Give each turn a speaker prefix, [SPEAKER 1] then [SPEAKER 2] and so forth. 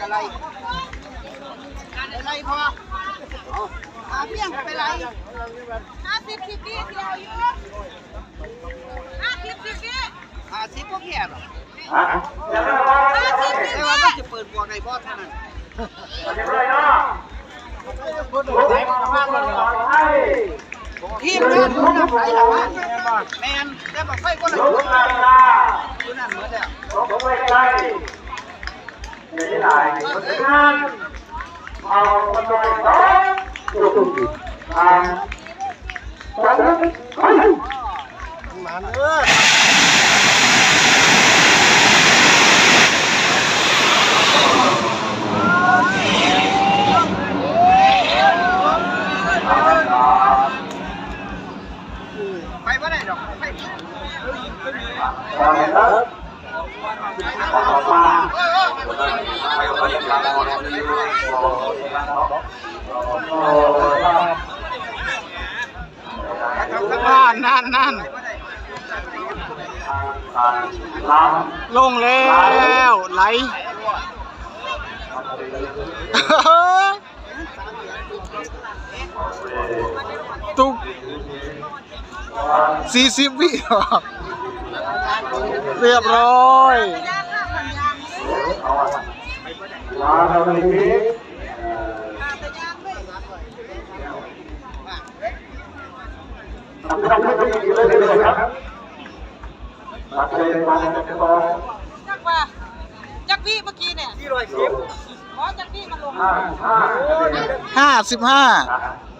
[SPEAKER 1] อะไรอะไรพอเพียงไปไร50 10 ปีที่เอาอยู่50 10 ปี50พวกแก่หรอ50 10 ปีว่าจะเปิดบวกในบอสเท่านั้นทีมนั้นคุณน้ำไหลหรอวะแมนแต่บอกไฟก็เลยคุณนั่นเหมือนเดิม
[SPEAKER 2] เอาประตูสองจุด
[SPEAKER 1] มันไปว่าได้ดอกไปนั่นลงแล้วไหลตุก40 วิเรียบร้อย
[SPEAKER 3] จักพี่เมื่อกี้เนี่ย
[SPEAKER 1] 410
[SPEAKER 3] อ๋อจักพี่มันลง
[SPEAKER 1] 55